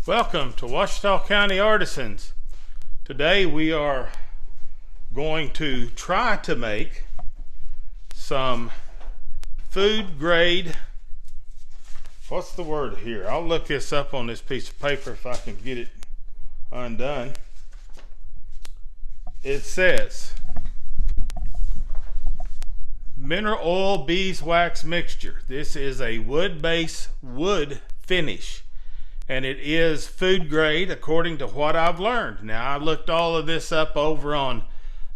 Welcome to Ouachita County Artisans. Today we are going to try to make some food grade, what's the word here? I'll look this up on this piece of paper if I can get it undone. It says mineral oil beeswax mixture. This is a wood-based wood finish, and it is food grade according to what I've learned. Now, I looked all of this up over on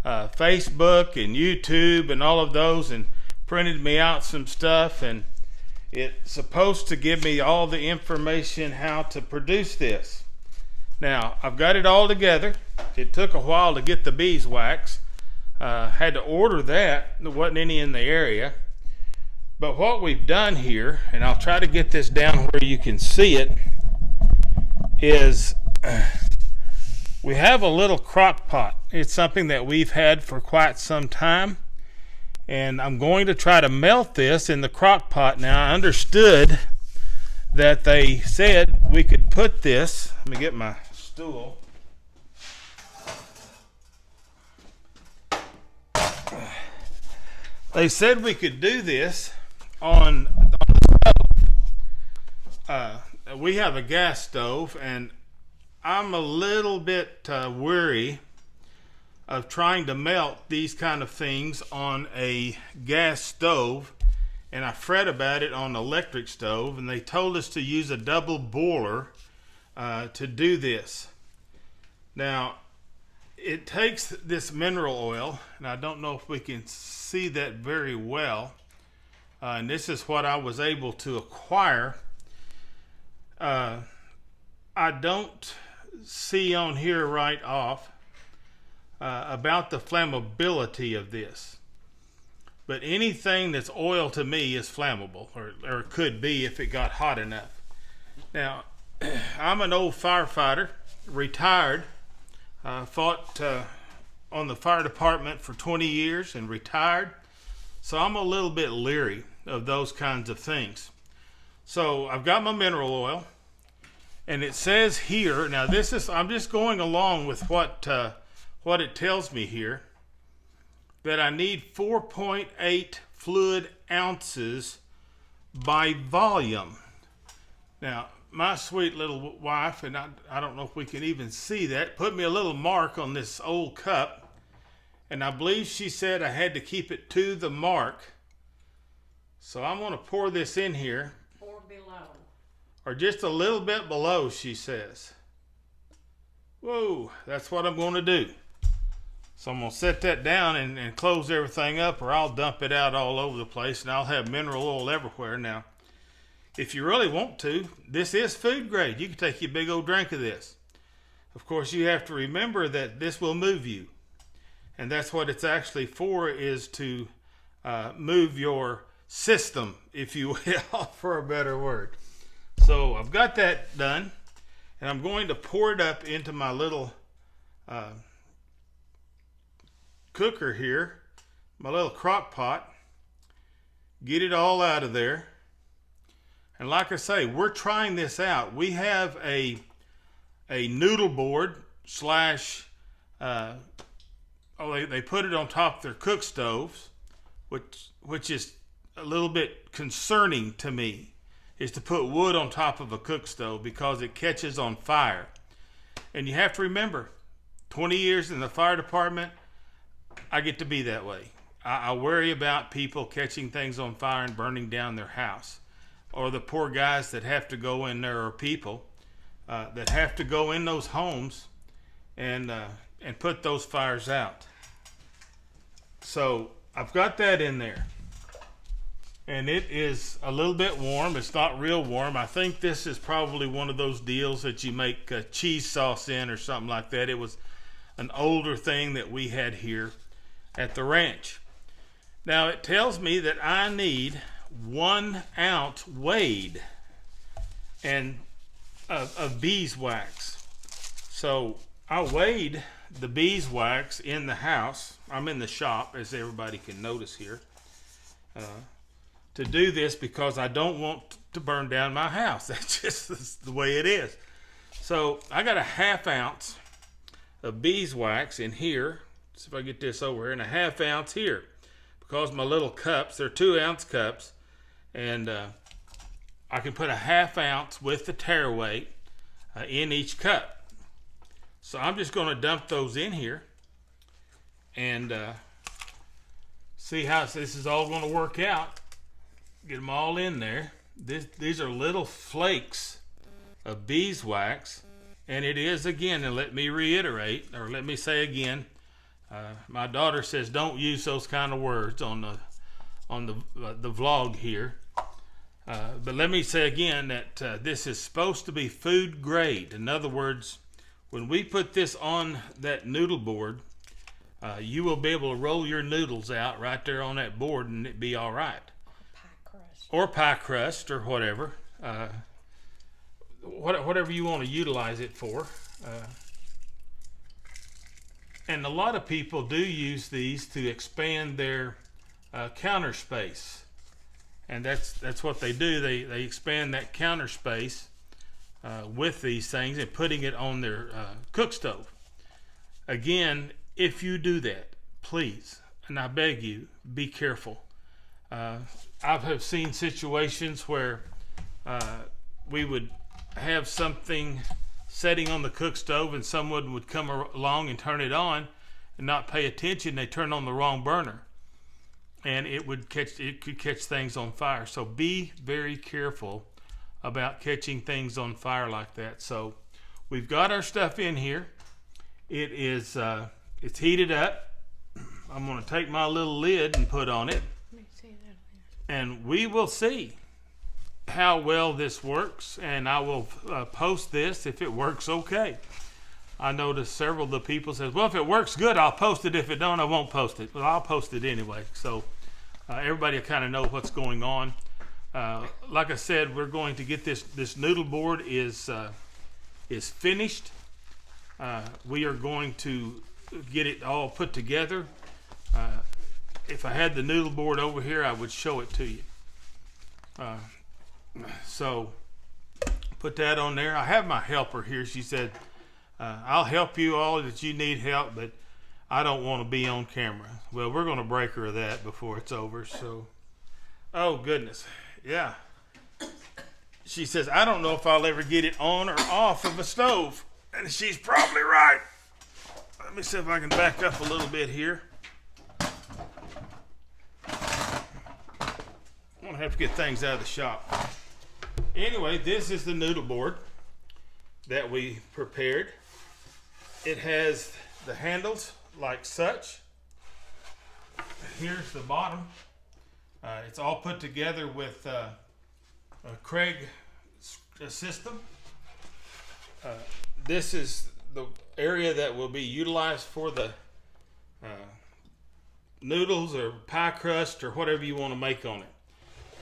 Facebook and YouTube and all of those, and printed me out some stuff, and it's supposed to give me all the information how to produce this. Now, I've got it all together. It took a while to get the beeswax. Had to order that. There wasn't any in the area. But what we've done here, and I'll try to get this down where you can see it, is we have a little crock pot. It's something that we've had for quite some time, and I'm going to try to melt this in the crock pot. Now, I understood that they said we could put this, let me get my stool. They said we could do this on the stove. We have a gas stove, and I'm a little bit weary of trying to melt these kind of things on a gas stove, and I fret about it on an electric stove, and they told us to use a double boiler to do this. Now, it takes this mineral oil, and I don't know if we can see that very well, and this is what I was able to acquire. I don't see on here right off about the flammability of this, but anything that's oil to me is flammable, or could be if it got hot enough. Now, I'm an old firefighter, retired. Fought on the fire department for 20 years and retired, so I'm a little bit leery of those kinds of things. So I've got my mineral oil, and it says here, now this is, I'm just going along with what it tells me here, that I need 4.8 fluid ounces by volume. Now, my sweet little wife, and I don't know if we can even see that, put me a little mark on this old cup, and I believe she said I had to keep it to the mark. So I'm going to pour this in here. Or below. Or just a little bit below, she says. Whoa, that's what I'm going to do. So I'm going to set that down and close everything up, or I'll dump it out all over the place, and I'll have mineral oil everywhere. Now, if you really want to, this is food grade. You can take a big old drink of this. Of course, you have to remember that this will move you. And that's what it's actually for, is to move your system, if you will, for a better word. So I've got that done, and I'm going to pour it up into my little cooker here, my little crock pot, get it all out of there. And like I say, we're trying this out. We have a noodle board slash, they put it on top of their cook stoves, which is a little bit concerning to me, is to put wood on top of a cook stove because it catches on fire. And you have to remember, 20 years in the fire department, I get to be that way. I worry about people catching things on fire and burning down their house. Or the poor guys that have to go in there, or people that have to go in those homes and put those fires out. So I've got that in there, and it is a little bit warm. It's not real warm. I think this is probably one of those deals that you make cheese sauce in or something like that. It was an older thing that we had here at the ranch. Now, it tells me that I need 1 ounce weighed and of beeswax. So I weighed the beeswax in the house. I'm in the shop, as everybody can notice here, to do this because I don't want to burn down my house. That's just the way it is. So I got a 1/2 ounce of beeswax in here. See if I get this over here, and a 1/2 ounce here, because my little cups, they're 2-ounce cups, and I can put a 1/2 ounce with the tearaway in each cup. So I'm just going to dump those in here and see how this is all going to work out. Get them all in there. These are little flakes of beeswax, and it is, again, and let me reiterate, or let me say again, my daughter says don't use those kind of words on the vlog here, but let me say again that this is supposed to be food grade. In other words, when we put this on that noodle board, you will be able to roll your noodles out right there on that board and it'd be all right. Or pie crust or whatever. Whatever you want to utilize it for. And a lot of people do use these to expand their counter space. And that's what they do. They expand that counter space with these things and putting it on their cook stove. Again, if you do that, please, and I beg you, be careful. I have seen situations where we would have something setting on the cook stove and someone would come along and turn it on and not pay attention. They turn on the wrong burner and it could catch things on fire. So be very careful about catching things on fire like that. So we've got our stuff in here. It is it's heated up. I'm going to take my little lid and put on it, and we will see how well this works, and I will post this if it works okay. I noticed several of the people says, well, if it works good, I'll post it. If it don't, I won't post it. Well, I'll post it anyway. So everybody will kind of know what's going on. Like I said, we're going to get this noodle board is finished. We are going to get it all put together. If I had the noodle board over here, I would show it to you. So put that on there. I have my helper here. She said, I'll help you all that you need help, but I don't want to be on camera. Well, we're going to break her of that before it's over. So, oh goodness. Yeah. She says, I don't know if I'll ever get it on or off of a stove. And she's probably right. Let me see if I can back up a little bit here. I'm going to have to get things out of the shop. Anyway, this is the noodle board that we prepared. It has the handles like such. Here's the bottom. It's all put together with a Craig system. This is the area that will be utilized for the noodles or pie crust or whatever you want to make on it.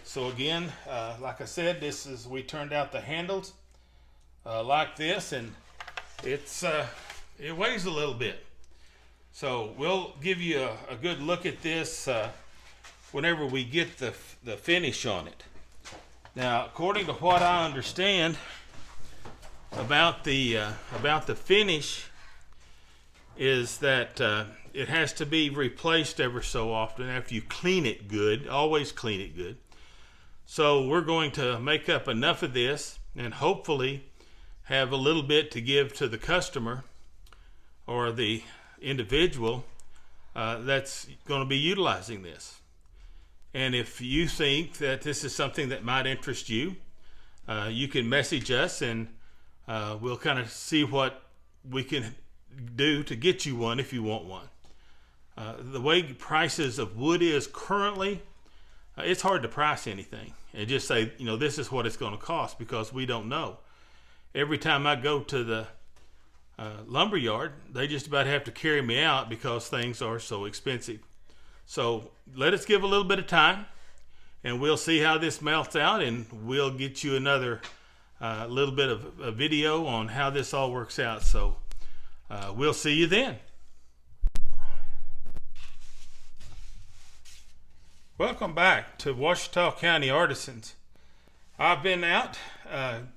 So again, like I said, we turned out the handles like this, and it weighs a little bit. So we'll give you a good look at this whenever we get the finish on it. Now, according to what I understand about the finish, is that it has to be replaced ever so often after you clean it good. Always clean it good. So we're going to make up enough of this and hopefully have a little bit to give to the customer or the individual that's going to be utilizing this. And if you think that this is something that might interest you, you can message us and we'll kind of see what we can do to get you one if you want one. The way prices of wood is currently, it's hard to price anything and just say, this is what it's going to cost, because we don't know. Every time I go to the lumber yard, they just about have to carry me out because things are so expensive. So let us give a little bit of time and we'll see how this melts out, and we'll get you another little bit of a video on how this all works out. So we'll see you then. Welcome back to Ouachita County Artisans. I've been out,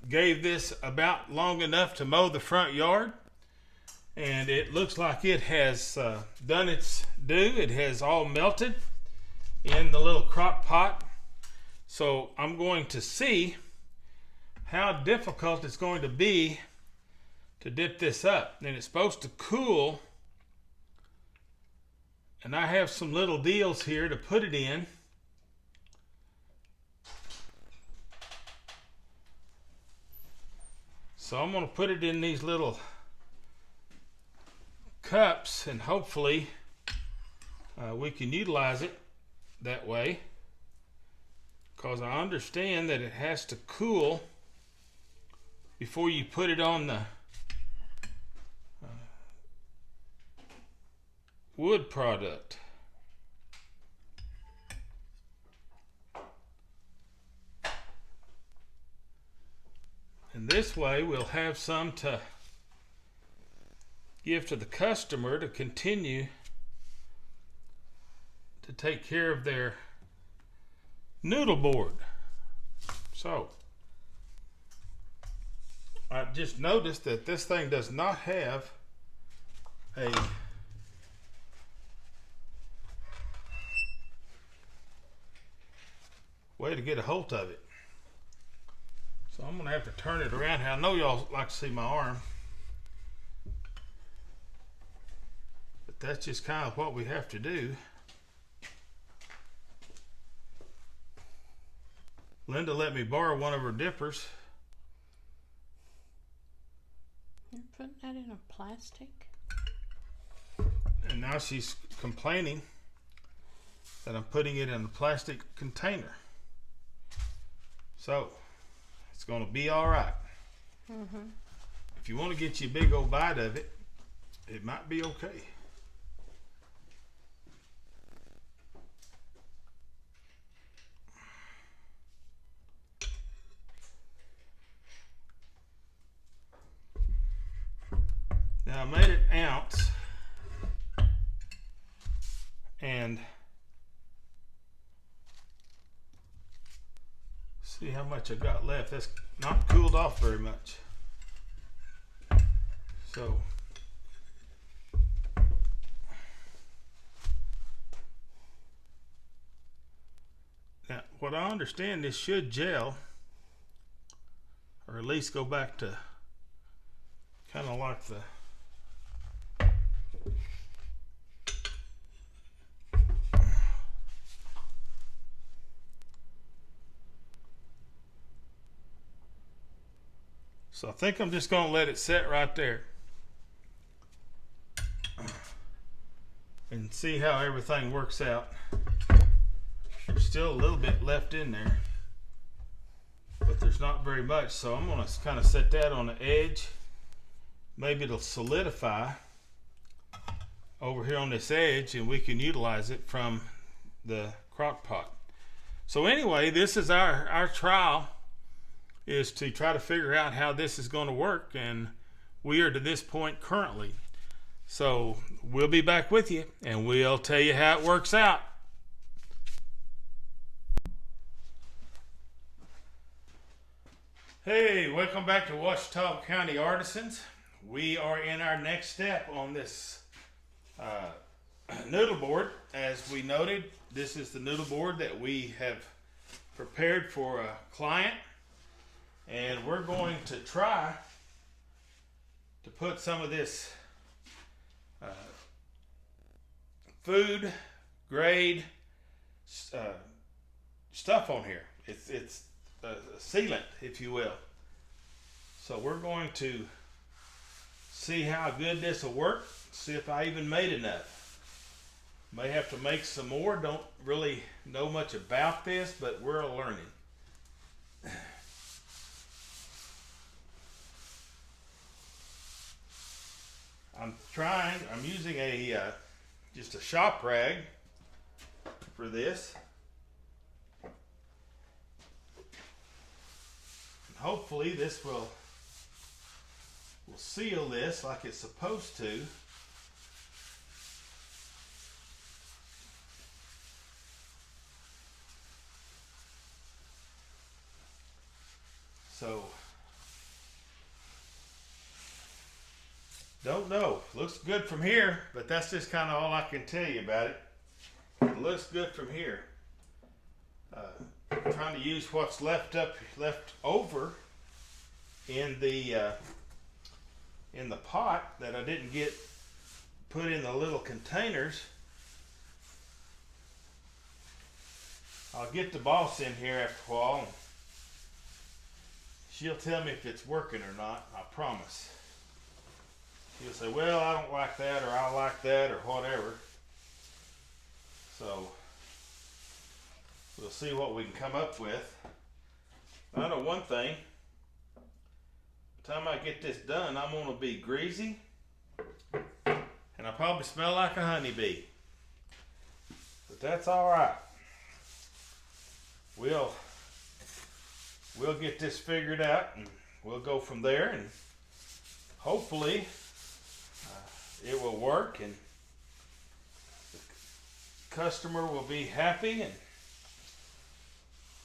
gave this about long enough to mow the front yard, and it looks like it has done its due. It has all melted in the little crock pot. So I'm going to see how difficult it's going to be to dip this up. And it's supposed to cool, and I have some little deals here to put it in. So I'm going to put it in these little cups, and hopefully we can utilize it that way, because I understand that it has to cool before you put it on the wood product. And this way we'll have some to give to the customer to continue to take care of their noodle board. So I just noticed that this thing does not have a way to get a hold of it. So I'm gonna have to turn it around. I know y'all like to see my arm, but that's just kind of what we have to do. Linda let me borrow one of her dippers. You're putting that in a plastic? And now she's complaining that I'm putting it in a plastic container. So it's going to be all right. If you want to get you a big old bite of it, it might be okay. Now I made it ounce, and see how much I got left. That's not cooled off very much. So now what I understand, this should gel, or at least go back to kind of like the So I think I'm just going to let it sit right there and see how everything works out. There's still a little bit left in there, but there's not very much. So I'm going to kind of set that on the edge. Maybe it'll solidify over here on this edge, and we can utilize it from the crock pot. So anyway, this is our trial, is to try to figure out how this is going to work, and we are to this point currently. So we'll be back with you, and we'll tell you how it works out. Hey, welcome back to Ouachita County Artisans. We are in our next step on this noodle board. As we noted, this is the noodle board that we have prepared for a client. And we're going to try to put some of this food grade stuff on here. It's a sealant, if you will. So we're going to see how good this will work. See if I even made enough. May have to make some more. Don't really know much about this, but we're learning. I'm using a just a shop rag for this. And hopefully this will seal this like it's supposed to. So, don't know. Looks good from here, but that's just kind of all I can tell you about it. It looks good from here. Trying to use what's left over in the pot that I didn't get put in the little containers. I'll get the boss in here after a while, and she'll tell me if it's working or not. I promise. She'll say, well, I don't like that, or I like that, or whatever. So we'll see what we can come up with. I know one thing. By the time I get this done, I'm going to be greasy, and I probably smell like a honeybee. But that's all right. We'll get this figured out, and we'll go from there, and hopefully it will work, and the customer will be happy, and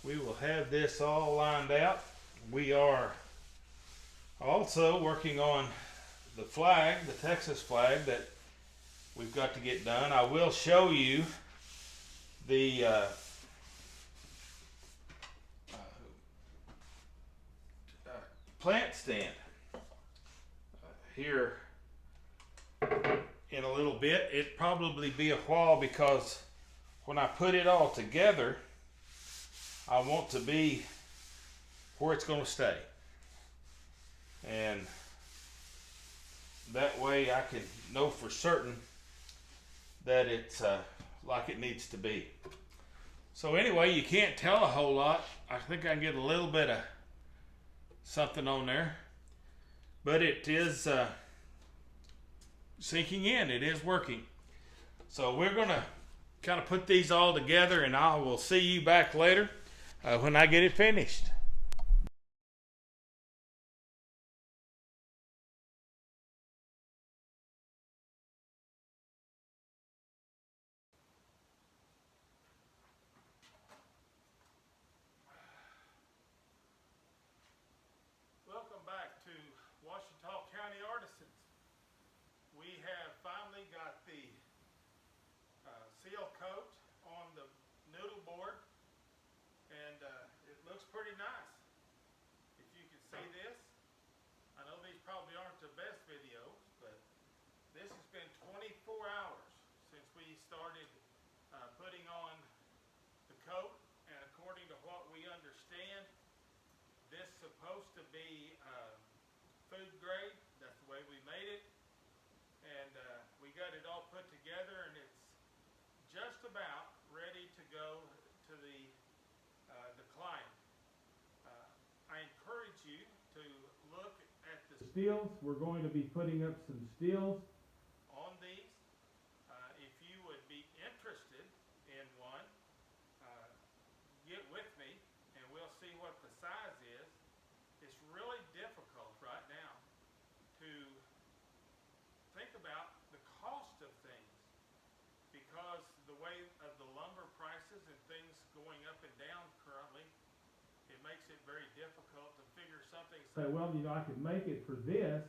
we will have this all lined out. We are also working on the flag, the Texas flag, that we've got to get done. I will show you the plant stand here in a little bit. It'd probably be a while, because when I put it all together, I want to be where it's going to stay, and that way I can know for certain that it's like it needs to be. So anyway, you can't tell a whole lot. I think I can get a little bit of something on there, but it is sinking in. It is working. So we're gonna kind of put these all together, and I will see you back later when I get it finished. Welcome back to Washita County Artisans. We have finally got the seal coat on the noodle board, and it looks pretty nice. If you can see this, I know these probably aren't the best videos, but this has been 24 hours since we started putting on the coat, and according to what we understand, this is supposed to be food grade. That's the way we made it, and we got it all put together, and it's just about ready to go to the client. I encourage you to look at the steels. We're going to be putting up some steels on these. If you would be interested in one, get with me, and we'll see what the size is. It's really difficult right now to think about the cost of things, because the way of the lumber prices and things going up and down currently, it makes it very difficult to figure something. Say, well, you know, I could make it for this,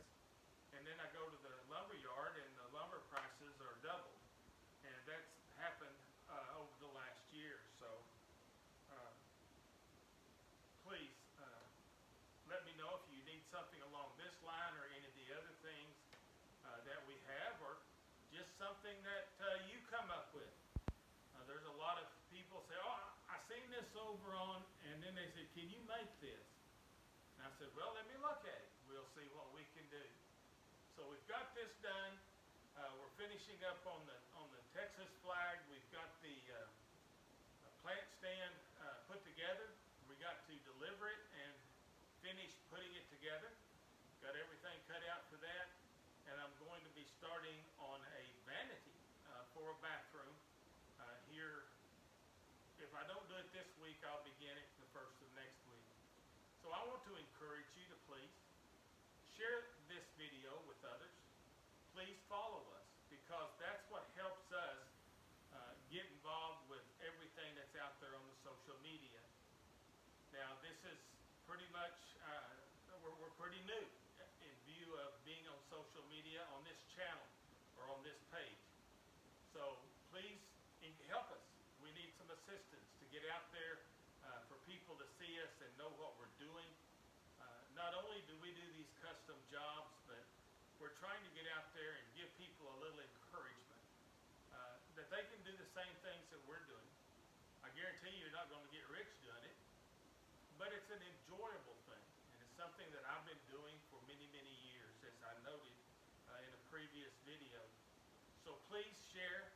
and then I go to the lumber yard and the lumber prices are doubled, and that's happened over the last year. So please let me know if you need something along this line, or any of the other things that we have, or just something that you come up with. There's a lot of people say, oh, I seen this over on, and then they say, can you make this? And I said, well, let me look at it. We'll see what we can do. So we've got this done. We're finishing up on the Texas flag. We've got the plant stand put together. We got to deliver it and finish putting it together. Got everything cut out for that, and I'm going to be starting on a vanity for a bathroom here. If I don't do it this week, I'll begin it the first of next week. So I want to encourage you to please share this video with others. Please follow us, because that's what helps us get involved with everything that's out there on the social media. Now, this is pretty much pretty new in view of being on social media on this channel or on this page. So please help us. We need some assistance to get out there for people to see us and know what we're doing. Not only do we do these custom jobs, but we're trying to get out there and give people a little encouragement that they can do the same things that we're doing. I guarantee you're not going to get rich doing it, but it's an enjoyable thing, and it's something that I've been doing for many, many years, as I noted in a previous video. So please share,